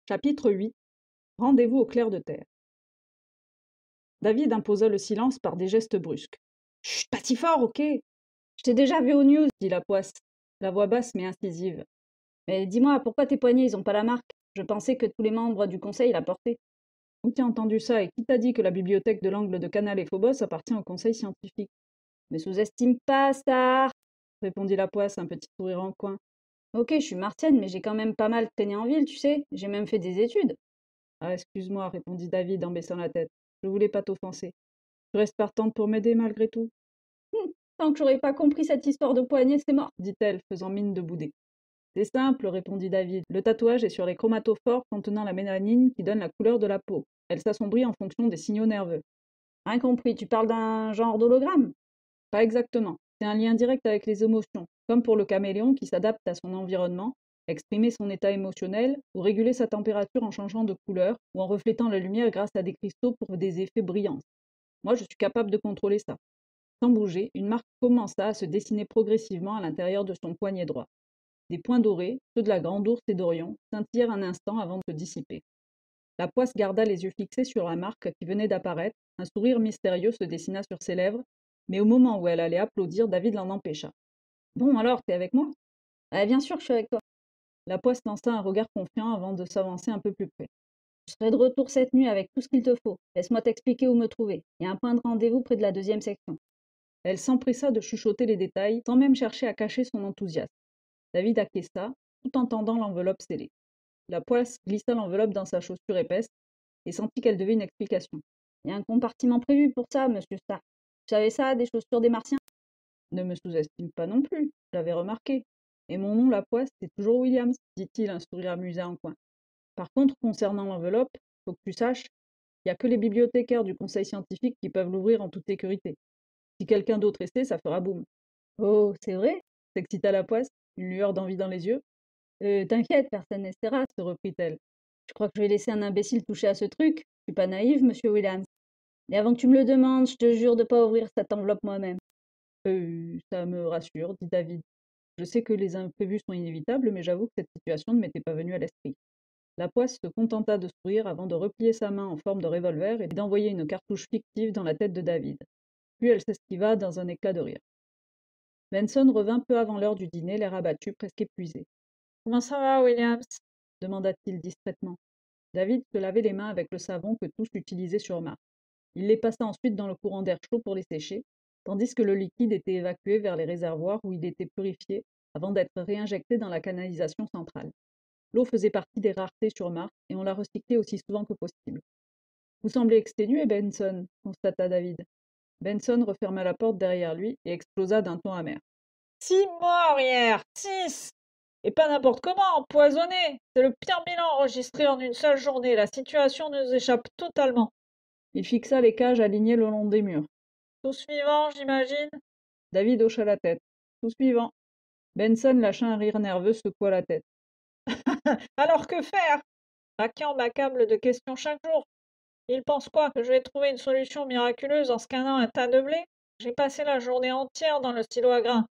Chapitre 8. Rendez-vous au clair de terre. David imposa le silence par des gestes brusques. Chut, pas si fort, ok? Je t'ai déjà vu aux news, dit la poisse, la voix basse mais incisive. Mais dis-moi, pourquoi tes poignets, ils ont pas la marque? Je pensais que tous les membres du conseil la portaient. Où t'as entendu ça et qui t'a dit que la bibliothèque de l'angle de Canal et Phobos appartient au conseil scientifique? Ne sous-estime pas, Star, répondit la poisse, un petit sourire en coin. Ok, je suis martienne, mais j'ai quand même pas mal traîné en ville, tu sais. J'ai même fait des études. Ah, excuse-moi, répondit David en baissant la tête. Je voulais pas t'offenser. Tu restes partante pour m'aider malgré tout? Tant que j'aurais pas compris cette histoire de poignet, c'est mort, dit-elle, faisant mine de bouder. C'est simple, répondit David. Le tatouage est sur les chromatophores contenant la mélanine qui donne la couleur de la peau. Elle s'assombrit en fonction des signaux nerveux. Rien compris, tu parles d'un genre d'hologramme? Pas exactement. C'est un lien direct avec les émotions, comme pour le caméléon qui s'adapte à son environnement, exprimer son état émotionnel ou réguler sa température en changeant de couleur ou en reflétant la lumière grâce à des cristaux pour des effets brillants. Moi, je suis capable de contrôler ça. Sans bouger, une marque commença à se dessiner progressivement à l'intérieur de son poignet droit. Des points dorés, ceux de la grande ours et d'Orion, scintillèrent un instant avant de se dissiper. La poisse garda les yeux fixés sur la marque qui venait d'apparaître, un sourire mystérieux se dessina sur ses lèvres, mais au moment où elle allait applaudir, David l'en empêcha. Bon alors, t'es avec moi? Bien sûr que je suis avec toi. La poisse lança un regard confiant avant de s'avancer un peu plus près. Je serai de retour cette nuit avec tout ce qu'il te faut. Laisse-moi t'expliquer où me trouver. Il y a un point de rendez-vous près de la deuxième section. Elle s'empressa de chuchoter les détails, sans même chercher à cacher son enthousiasme. David acquiesça, tout en tendant l'enveloppe scellée. La poisse glissa l'enveloppe dans sa chaussure épaisse et sentit qu'elle devait une explication. Il y a un compartiment prévu pour ça, monsieur Stark. Vous savez ça, des chaussures des martiens? Ne me sous-estime pas non plus, j'avais remarqué. Et mon nom, la poisse, c'est toujours Williams, dit-il, un sourire amusé en coin. Par contre, concernant l'enveloppe, faut que tu saches, il n'y a que les bibliothécaires du conseil scientifique qui peuvent l'ouvrir en toute sécurité. Si quelqu'un d'autre essaie, ça fera boum. Oh, c'est vrai? S'excita la poisse, une lueur d'envie dans les yeux. T'inquiète, personne n'essaiera, se reprit-elle. Je crois que je vais laisser un imbécile toucher à ce truc. Je suis pas naïve, monsieur Williams. Et avant que tu me le demandes, je te jure de pas ouvrir cette enveloppe moi-même. Ça me rassure, dit David. Je sais que les imprévus sont inévitables, mais j'avoue que cette situation ne m'était pas venue à l'esprit. La poisse se contenta de sourire avant de replier sa main en forme de revolver et d'envoyer une cartouche fictive dans la tête de David. Puis elle s'esquiva dans un éclat de rire. Benson revint peu avant l'heure du dîner, l'air abattu, presque épuisé. Comment ça va, Williams? Demanda-t-il distraitement. David se lavait les mains avec le savon que tous utilisaient sur Mars. Il les passa ensuite dans le courant d'air chaud pour les sécher, tandis que le liquide était évacué vers les réservoirs où il était purifié avant d'être réinjecté dans la canalisation centrale. L'eau faisait partie des raretés sur Mars et on la recyclait aussi souvent que possible. Vous semblez exténué, Benson, constata David. Benson referma la porte derrière lui et explosa d'un ton amer. 6 morts hier, 6! Et pas n'importe comment, empoisonné! C'est le pire bilan enregistré en une seule journée. La situation nous échappe totalement. Il fixa les cages alignées le long des murs. Tout suivant, j'imagine? David hocha la tête. Tout suivant. Benson lâcha un rire nerveux, secoua la tête. Alors que faire? Raquian m'accable de questions chaque jour. Il pense quoi? Que je vais trouver une solution miraculeuse en scannant un tas de blé? J'ai passé la journée entière dans le stylo à grains.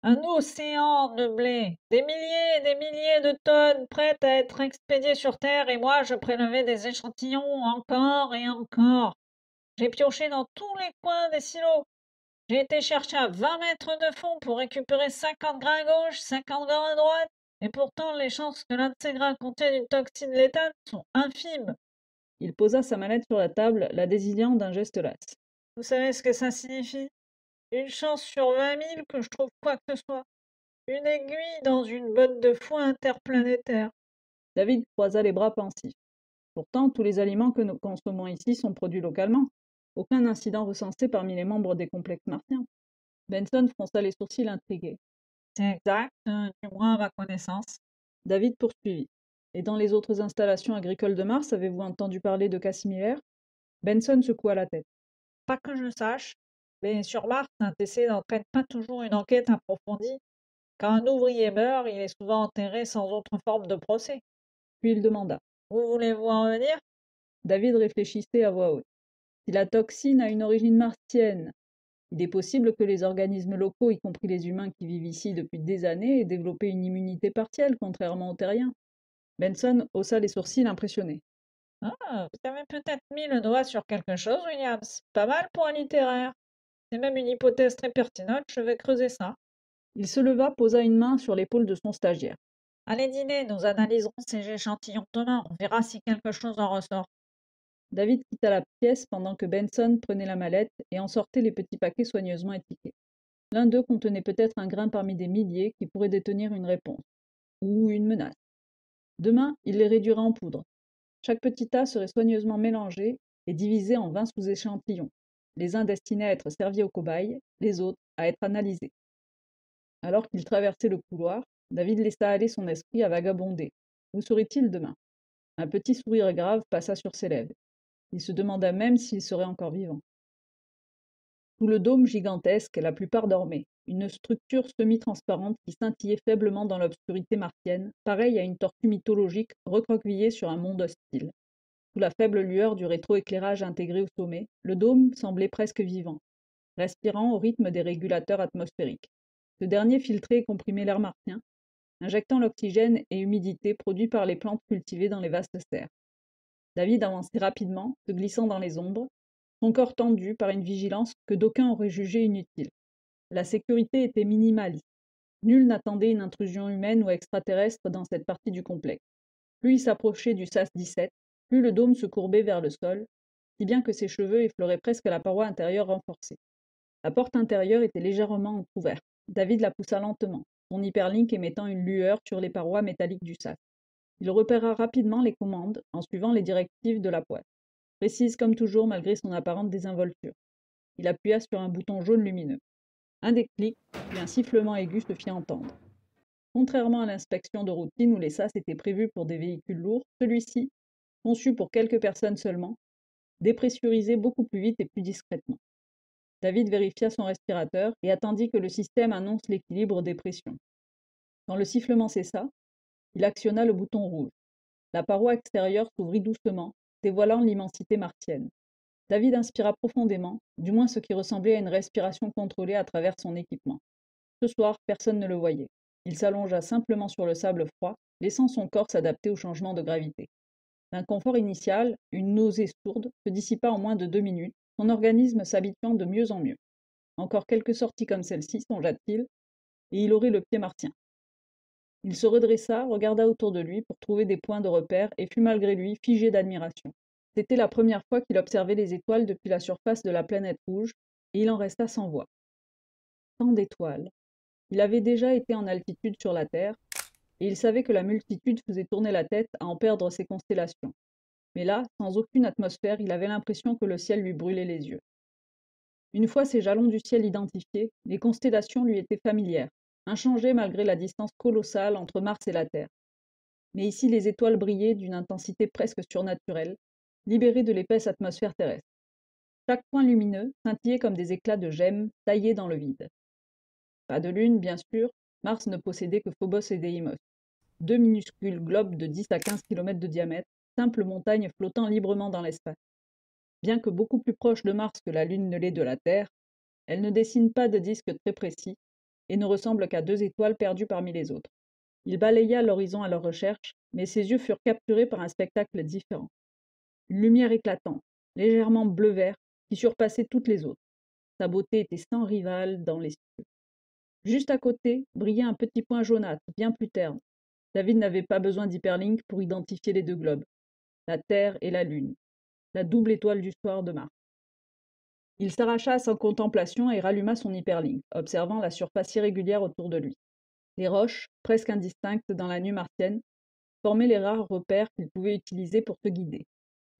Un océan de blé, des milliers de tonnes prêtes à être expédiées sur Terre, et moi je prélevais des échantillons encore et encore. J'ai pioché dans tous les coins des silos. J'ai été chercher à 20 mètres de fond pour récupérer 50 grains à gauche, 50 grains à droite, et pourtant les chances que l'un de ces grains contienne une toxine létale sont infimes. Il posa sa mallette sur la table, la désignant d'un geste las. Vous savez ce que ça signifie? Une chance sur 20 000 que je trouve quoi que ce soit. Une aiguille dans une botte de foin interplanétaire. David croisa les bras pensifs. Pourtant, tous les aliments que nous consommons ici sont produits localement. Aucun incident recensé parmi les membres des complexes martiens. Benson fronça les sourcils intrigués. C'est exact, du moins à ma connaissance. David poursuivit. Et dans les autres installations agricoles de Mars, avez-vous entendu parler de cas similaires? Benson secoua la tête. Pas que je sache, mais sur Mars, un décès n'entraîne pas toujours une enquête approfondie. Quand un ouvrier meurt, il est souvent enterré sans autre forme de procès. Puis il demanda. Vous voulez-vous en venir? David réfléchissait à voix haute. Si la toxine a une origine martienne, il est possible que les organismes locaux, y compris les humains qui vivent ici depuis des années, aient développé une immunité partielle, contrairement aux terriens. Benson haussa les sourcils impressionné. Ah, vous avez peut-être mis le doigt sur quelque chose, Williams. Pas mal pour un littéraire. C'est même une hypothèse très pertinente, je vais creuser ça. Il se leva, posa une main sur l'épaule de son stagiaire. Allez dîner, nous analyserons ces échantillons demain, on verra si quelque chose en ressort. David quitta la pièce pendant que Benson prenait la mallette et en sortait les petits paquets soigneusement étiquetés. L'un d'eux contenait peut-être un grain parmi des milliers qui pourrait détenir une réponse, ou une menace. Demain, il les réduirait en poudre. Chaque petit tas serait soigneusement mélangé et divisé en 20 sous-échantillons, les uns destinés à être servis aux cobayes, les autres à être analysés. Alors qu'il traversait le couloir, David laissa aller son esprit à vagabonder. Où serait-il demain? Un petit sourire grave passa sur ses lèvres. Il se demanda même s'il serait encore vivant. Sous le dôme gigantesque, la plupart dormaient, une structure semi-transparente qui scintillait faiblement dans l'obscurité martienne, pareille à une tortue mythologique recroquevillée sur un monde hostile. Sous la faible lueur du rétroéclairage intégré au sommet, le dôme semblait presque vivant, respirant au rythme des régulateurs atmosphériques. Ce dernier filtrait et comprimait l'air martien, injectant l'oxygène et humidité produits par les plantes cultivées dans les vastes serres. David avançait rapidement, se glissant dans les ombres, son corps tendu par une vigilance que d'aucuns auraient jugée inutile. La sécurité était minimaliste. Nul n'attendait une intrusion humaine ou extraterrestre dans cette partie du complexe. Plus il s'approchait du SAS-17, plus le dôme se courbait vers le sol, si bien que ses cheveux effleuraient presque la paroi intérieure renforcée. La porte intérieure était légèrement entr'ouverte. David la poussa lentement, son hyperlink émettant une lueur sur les parois métalliques du SAS. Il repéra rapidement les commandes en suivant les directives de la boîte, précise comme toujours malgré son apparente désinvolture. Il appuya sur un bouton jaune lumineux. Un déclic, puis un sifflement aigu se fit entendre. Contrairement à l'inspection de routine où les SAS étaient prévus pour des véhicules lourds, celui-ci, conçu pour quelques personnes seulement, dépressurisait beaucoup plus vite et plus discrètement. David vérifia son respirateur et attendit que le système annonce l'équilibre des pressions. Quand le sifflement cessa, il actionna le bouton rouge. La paroi extérieure s'ouvrit doucement, dévoilant l'immensité martienne. David inspira profondément, du moins ce qui ressemblait à une respiration contrôlée à travers son équipement. Ce soir, personne ne le voyait. Il s'allongea simplement sur le sable froid, laissant son corps s'adapter au changement de gravité. L'inconfort initial, une nausée sourde, se dissipa en moins de 2 minutes, son organisme s'habituant de mieux en mieux. Encore quelques sorties comme celle-ci, songea-t-il, et il aurait le pied martien. Il se redressa, regarda autour de lui pour trouver des points de repère et fut malgré lui figé d'admiration. C'était la première fois qu'il observait les étoiles depuis la surface de la planète rouge, et il en resta sans voix. Tant d'étoiles. Il avait déjà été en altitude sur la Terre, et il savait que la multitude faisait tourner la tête à en perdre ses constellations. Mais là, sans aucune atmosphère, il avait l'impression que le ciel lui brûlait les yeux. Une fois ces jalons du ciel identifiés, les constellations lui étaient familières, inchangées malgré la distance colossale entre Mars et la Terre. Mais ici les étoiles brillaient d'une intensité presque surnaturelle, libérées de l'épaisse atmosphère terrestre. Chaque point lumineux scintillait comme des éclats de gemmes taillés dans le vide. Pas de lune, bien sûr, Mars ne possédait que Phobos et Deimos, deux minuscules globes de 10 à 15 km de diamètre, simples montagnes flottant librement dans l'espace. Bien que beaucoup plus proche de Mars que la Lune ne l'est de la Terre, elle ne dessine pas de disque très précis et ne ressemble qu'à deux étoiles perdues parmi les autres. Il balaya l'horizon à leur recherche, mais ses yeux furent capturés par un spectacle différent. Une lumière éclatante, légèrement bleu-vert, qui surpassait toutes les autres. Sa beauté était sans rivale dans les cieux. Juste à côté brillait un petit point jaunâtre, bien plus terne. David n'avait pas besoin d'hyperlink pour identifier les deux globes, la Terre et la Lune, la double étoile du soir de Mars. Il s'arracha à sa contemplation et ralluma son hyperlink, observant la surface irrégulière autour de lui. Les roches, presque indistinctes dans la nuit martienne, formaient les rares repères qu'il pouvait utiliser pour se guider.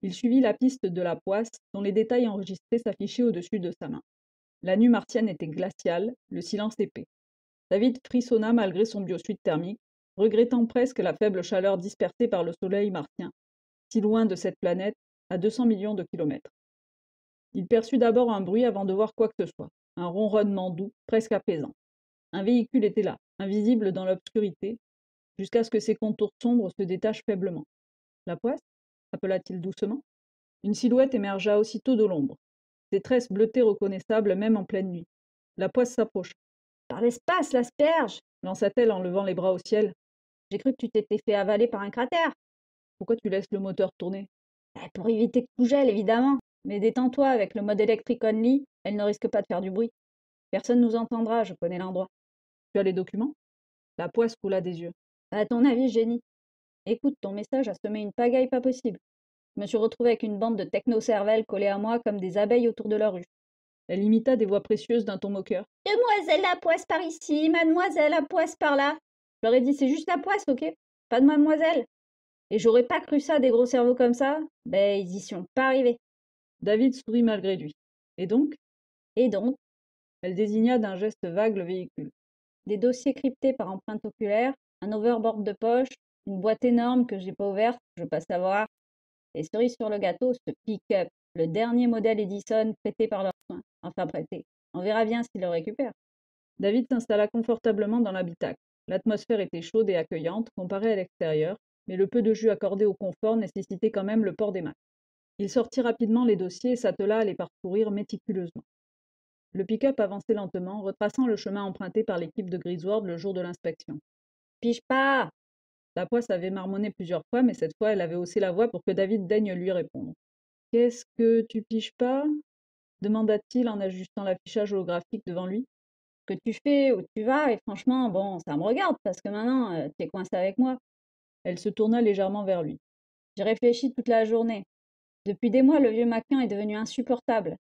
Il suivit la piste de la poisse, dont les détails enregistrés s'affichaient au-dessus de sa main. La nuit martienne était glaciale, le silence épais. David frissonna malgré son biosuite thermique, regrettant presque la faible chaleur dispersée par le soleil martien, si loin de cette planète, à 200 millions de kilomètres. Il perçut d'abord un bruit avant de voir quoi que ce soit, un ronronnement doux, presque apaisant. Un véhicule était là, invisible dans l'obscurité, jusqu'à ce que ses contours sombres se détachent faiblement. La poisse appela-t-il doucement. Une silhouette émergea aussitôt de l'ombre, ses tresses bleutées reconnaissables même en pleine nuit. La poisse s'approcha. Par l'espace, l'asperge lança-t-elle en levant les bras au ciel. J'ai cru que tu t'étais fait avaler par un cratère. Pourquoi tu laisses le moteur tourner? Pour éviter que tout gèle, évidemment. Mais détends-toi, avec le mode électrique only, elle ne risque pas de faire du bruit. Personne nous entendra, je connais l'endroit. Tu as les documents? La poisse roula des yeux. À ton avis, génie? Écoute, ton message a semé une pagaille pas possible. Je me suis retrouvée avec une bande de techno-cervelles collés à moi comme des abeilles autour de leur ruche. Elle imita des voix précieuses d'un ton moqueur. Demoiselle la poisse par ici, mademoiselle la poisse par là. Je leur ai dit, c'est juste la poisse, ok? Pas de mademoiselle. Et j'aurais pas cru ça, des gros cerveaux comme ça. Ben, ils y sont pas arrivés. David sourit malgré lui. Et donc? Et donc, Elle désigna d'un geste vague le véhicule. des dossiers cryptés par empreinte oculaire, un overboard de poche, une boîte énorme que j'ai pas ouverte, je veux pas savoir. Et cerise sur le gâteau, ce pick-up, le dernier modèle Edison prêté par leurs soins. Enfin prêté. On verra bien s'ils le récupèrent. David s'installa confortablement dans l'habitacle. L'atmosphère était chaude et accueillante comparée à l'extérieur, mais le peu de jus accordé au confort nécessitait quand même le port des masques. Il sortit rapidement les dossiers et s'attela à les parcourir méticuleusement. Le pick-up avançait lentement, retraçant le chemin emprunté par l'équipe de Griswold le jour de l'inspection. Pige pas! La poisse avait marmonné plusieurs fois, mais cette fois elle avait haussé la voix pour que David daigne lui répondre. Qu'est-ce que tu piges pas? Demanda-t-il en ajustant l'affichage holographique devant lui. Ce que tu fais, où tu vas, et franchement, bon, ça me regarde parce que maintenant, t'es coincé avec moi. Elle se tourna légèrement vers lui. J'ai réfléchi toute la journée. Depuis des mois, le vieux Maquin est devenu insupportable.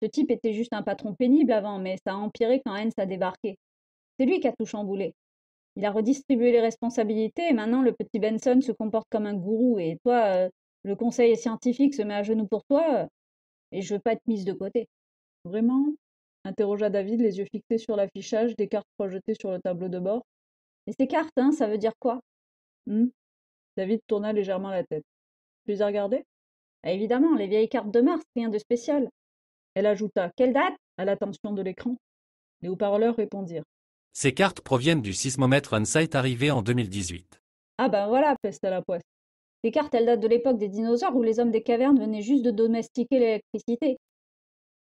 Ce type était juste un patron pénible avant, mais ça a empiré quand Hens a débarqué. C'est lui qui a tout chamboulé. Il a redistribué les responsabilités et maintenant le petit Benson se comporte comme un gourou et toi, le conseil scientifique se met à genoux pour toi et je veux pas être mise de côté. Vraiment? Interrogea David, les yeux fixés sur l'affichage des cartes projetées sur le tableau de bord. Et ces cartes, hein, ça veut dire quoi? David tourna légèrement la tête. Tu les as regardées? Ah, évidemment, les vieilles cartes de Mars, rien de spécial. Elle ajouta, Quelle date? à l'attention de l'écran. Les haut-parleurs répondirent. Ces cartes proviennent du sismomètre OnSite arrivé en 2018. Ah ben voilà, Pesta la poisse. les cartes, elles datent de l'époque des dinosaures où les hommes des cavernes venaient juste de domestiquer l'électricité.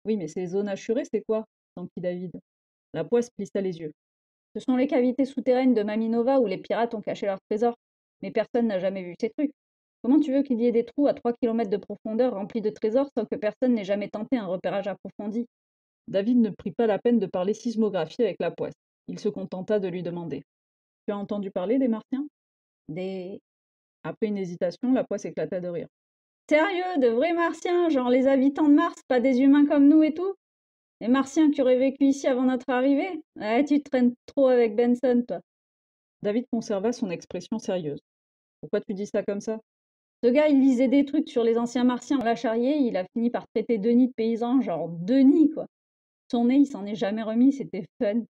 Oui, mais ces zones assurées, c'est quoi? S'enquit David. La poisse plissa les yeux. Ce sont les cavités souterraines de Maminova où les pirates ont caché leurs trésors. Mais personne n'a jamais vu ces trucs. Comment tu veux qu'il y ait des trous à 3 kilomètres de profondeur remplis de trésors sans que personne n'ait jamais tenté un repérage approfondi? David ne prit pas la peine de parler sismographie avec la poisse. Il se contenta de lui demander. Tu as entendu parler des Martiens? Des... Après une hésitation, la poisse éclata de rire. Sérieux, de vrais martiens, genre les habitants de Mars, pas des humains comme nous et tout? Les martiens qui auraient vécu ici avant notre arrivée? Ouais, tu traînes trop avec Benson, toi. David conserva son expression sérieuse. Pourquoi tu dis ça comme ça? Ce gars, il lisait des trucs sur les anciens martiens. On l'a charrié, il a fini par traiter Denis de paysan, genre Denis, quoi. Son nez, il s'en est jamais remis, c'était fun.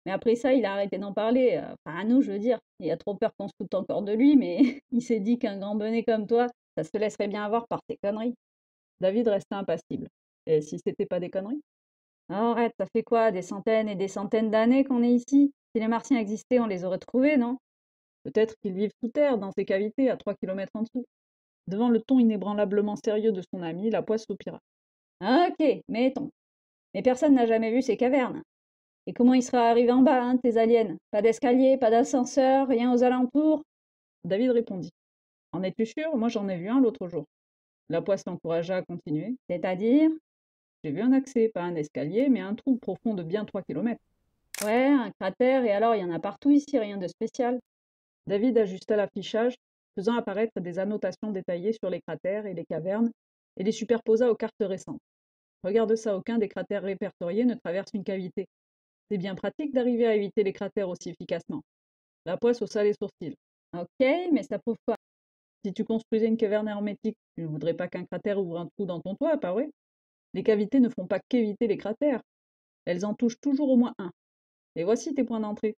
Mais après ça, il a arrêté d'en parler. Enfin, à nous, je veux dire. Il a trop peur qu'on se foute encore de lui, mais il s'est dit qu'un grand bonnet comme toi, ça se laisserait bien avoir par tes conneries. David resta impassible. Et si c'était pas des conneries? Arrête, ça fait quoi? Des centaines et des centaines d'années qu'on est ici? Si les martiens existaient, on les aurait trouvés, non? Peut-être qu'ils vivent sous terre, dans ces cavités, à 3 kilomètres en dessous. Devant le ton inébranlablement sérieux de son ami, la poisse soupira. Ok, mettons. Mais personne n'a jamais vu ces cavernes. Et comment ils seraient arrivés en bas, hein, tes aliens? Pas d'escalier, pas d'ascenseur, rien aux alentours? David répondit. En es-tu sûr? Moi j'en ai vu un l'autre jour. La poisse l'encouragea à continuer. C'est-à-dire? J'ai vu un accès, pas un escalier, mais un trou profond de bien 3 kilomètres. Ouais, un cratère, et alors il y en a partout ici, rien de spécial. David ajusta l'affichage, faisant apparaître des annotations détaillées sur les cratères et les cavernes, et les superposa aux cartes récentes. Regarde ça, aucun des cratères répertoriés ne traverse une cavité. C'est bien pratique d'arriver à éviter les cratères aussi efficacement. La poisse haussa les sourcils. Ok, mais ça prouve quoi? Si tu construisais une caverne hermétique, tu ne voudrais pas qu'un cratère ouvre un trou dans ton toit, pas vrai? Les cavités ne font pas qu'éviter les cratères. Elles en touchent toujours au moins un. Et voici tes points d'entrée.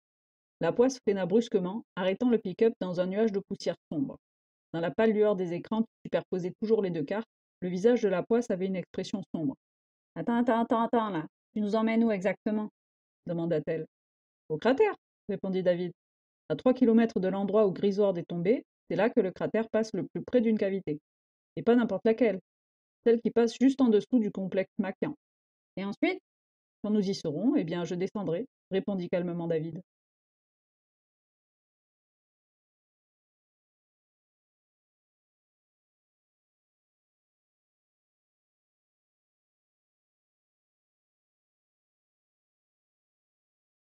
La poisse freina brusquement, arrêtant le pick-up dans un nuage de poussière sombre. Dans la pâle lueur des écrans qui superposaient toujours les deux cartes, le visage de la poisse avait une expression sombre. Attends, là. Tu nous emmènes où exactement? Demanda-t-elle. Au cratère, répondit David. À 3 kilomètres de l'endroit où Griswold est tombé, c'est là que le cratère passe le plus près d'une cavité. Et pas n'importe laquelle. Celle qui passe juste en dessous du complexe Makian. Et ensuite? Quand nous y serons, eh bien, je descendrai, répondit calmement David.